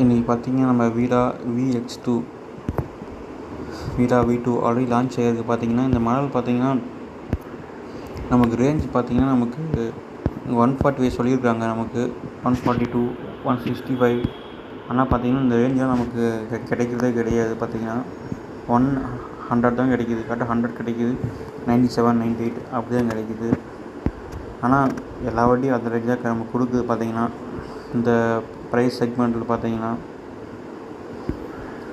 இன்றைக்கி பார்த்திங்கன்னா நம்ம வீடா VX2 வீடா V2 ஆல்ரெடி லான்ச் ஆகிருக்கு. பார்த்திங்கன்னா இந்த மாடல் பார்த்திங்கன்னா நமக்கு ரேஞ்ச் பார்த்திங்கன்னா நமக்கு 145 சொல்லியிருக்காங்க, நமக்கு 142 165. ஆனால் பார்த்திங்கன்னா இந்த ரேஞ்செலாம் நமக்கு கிடைக்கிறதே கிடையாது. பார்த்திங்கன்னா 100 தான் கிடைக்கிது, கரெக்டாக 100 கிடைக்கிது, 97 98 அப்படி தான் கிடைக்கிது. ஆனால் எல்லா வண்டியும் அந்த ரேஞ்ச் தான் நமக்கு கொடுக்குது. பார்த்திங்கன்னா இந்த ப்ரைஸ் செக்மெண்ட்டில் பார்த்திங்கன்னா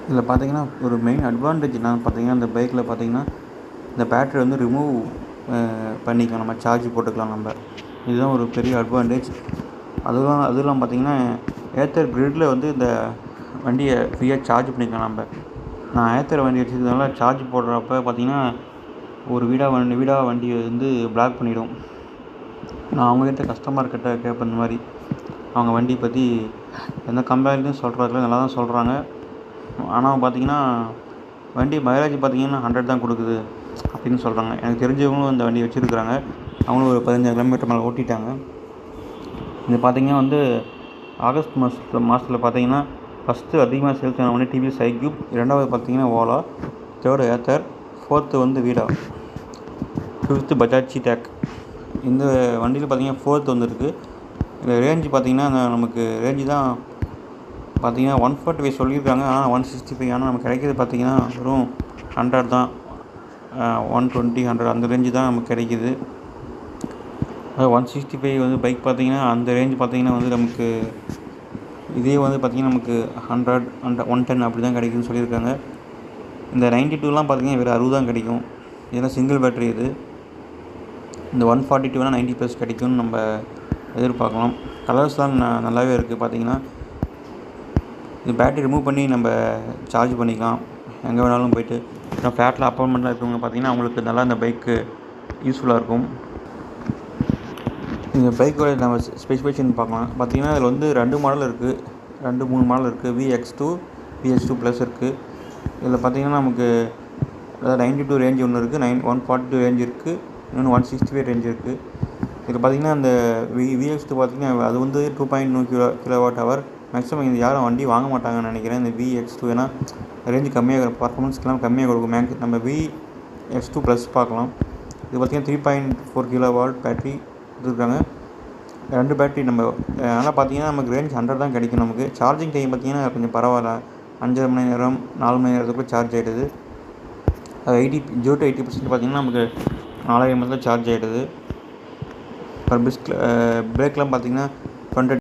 இதில் பார்த்திங்கன்னா ஒரு மெயின் அட்வான்டேஜ் என்னென்னு பார்த்திங்கன்னா, இந்த பைக்கில் பார்த்திங்கன்னா இந்த பேட்ரி வந்து ரிமூவ் பண்ணிக்கலாம், நம்ம சார்ஜ் போட்டுக்கலாம் நம்ம. இதுதான் ஒரு பெரிய அட்வான்டேஜ். அதுவும் பார்த்திங்கன்னா ஏத்தர் கிரிட்டில் வந்து இந்த வண்டியை ஃப்ரீயாக சார்ஜ் பண்ணிக்கலாம் நம்ம. நான் ஏத்தர் வண்டி வச்சுருந்ததுனால சார்ஜ் போடுறப்ப பார்த்திங்கன்னா ஒரு வீடா வண்டி வந்து பிளாக் பண்ணிவிடும். நான் அவங்ககிட்ட கஸ்டமர்கிட்ட கேட்பேன் இந்த மாதிரி, அவங்க வண்டி பற்றி எந்த கம்பெனிலையும் சொல்கிறதுல நல்லா தான் சொல்கிறாங்க. ஆனால் பார்த்திங்கன்னா வண்டி மைலேஜ் பார்த்திங்கன்னா 100 தான் கொடுக்குது அப்படின்னு சொல்கிறாங்க. எனக்கு தெரிஞ்சவங்களும் இந்த வண்டி வச்சுருக்குறாங்க, அவங்களும் ஒரு 15 கிலோமீட்டர் மேலே ஓட்டிட்டாங்க. இது பார்த்திங்கன்னா வந்து ஆகஸ்ட் மாதத்தில் பார்த்திங்கன்னா ஃபஸ்ட்டு அதிகமாக சேல்ஸ் ஆன வண்டி டிவிஎஸ் ஐக்யூப், ரெண்டாவது பார்த்திங்கன்னா ஓலா, தேர்டு ஏத்தர், ஃபோர்த்து வந்து வீடா, ஃபிஃப்த்து பஜாஜ் சீடாக். இந்த வண்டியில் பார்த்திங்கன்னா ஃபோர்த்து வந்துருக்கு. இந்த ரேஞ்சு பார்த்திங்கன்னா நமக்கு ரேஞ்சு தான் பார்த்திங்கன்னா 145 சொல்லியிருக்காங்க, ஆனால் 165. ஆனால் நமக்கு கிடைக்கிது பார்த்திங்கன்னா வெறும் 100 தான், 120 100 அந்த ரேஞ்சு தான் நமக்கு கிடைக்கிது. அது 165 வந்து பைக் பார்த்திங்கன்னா அந்த ரேஞ்சு பார்த்திங்கன்னா வந்து நமக்கு இதே வந்து பார்த்திங்கன்னா நமக்கு 100 110 அப்படி தான் கிடைக்குதுன்னு சொல்லியிருக்காங்க. இந்த 92லாம் பார்த்திங்கன்னா வெறும் 60 தான் கிடைக்கும். இதெல்லாம் சிங்கிள் பேட்ரி. இந்த 142 90+ கிடைக்கும்னு நம்ம எதிர்பார்க்கலாம். கலர்ஸ்லாம் நல்லாவே இருக்குது. பார்த்திங்கன்னா இது பேட்டரி ரிமூவ் பண்ணி நம்ம சார்ஜ் பண்ணிக்கலாம் எங்கே வேணாலும் போய்ட்டு. அப்புறம் ஃப்ளாட்டில் அப்பார்ட்மெண்ட்டில் இருக்கவங்க பார்த்திங்கன்னா அவங்களுக்கு நல்லா இந்த பைக்கு யூஸ்ஃபுல்லாக இருக்கும். இந்த பைக்கோட நம்ம ஸ்பெசிஃபிகேஷன் பார்க்கலாம். பார்த்திங்கன்னா இதில் வந்து 2 மாடல் இருக்குது, 2-3 மாடல் இருக்குது. VX2 VX2+ இருக்குது. இதில் பார்த்திங்கன்னா நமக்கு அதாவது 92 ரேஞ்ச் ஒன்று இருக்குது, 142 ரேஞ்ச் இருக்குது, இன்னொன்று 165 ரேஞ்ச் இருக்குது. இதில் பார்த்திங்கன்னா இந்த VX2 பார்த்திங்கன்னா அது வந்து 2.2 kWh. மேக்ஸிமம் இது யாரும் வண்டி வாங்க மாட்டாங்கன்னு நினைக்கிறேன் இந்த VX2. ஏன்னா ரேஞ்சு கம்மியாக, பர்ஃபார்மன்ஸ்க்கெலாம் கம்மியாக கொடுக்கும். நம்ம VX2+ பார்க்கலாம். இது பார்த்திங்கன்னா 3.4 kW பேட்ரி கொடுத்துருக்காங்க, 2 பேட்ரி. நம்ம அதனால் பார்த்திங்கன்னா நமக்கு ரேஞ்ச் 100 தான் கிடைக்கும். நமக்கு சார்ஜிங் டைம் பார்த்திங்கன்னா கொஞ்சம் பரவாயில்ல, 5.5 மணி நேரம் 4 மணி நேரத்துக்குள்ளே சார்ஜ் ஆகிடுது. அது 80% பார்த்திங்கன்னா நமக்கு 4.5 மணி நேரத்தில் சார்ஜ் ஆகிடுது. அப்புறம் பிரேக்லாம் பார்த்திங்கன்னா ஃப்ரண்ட்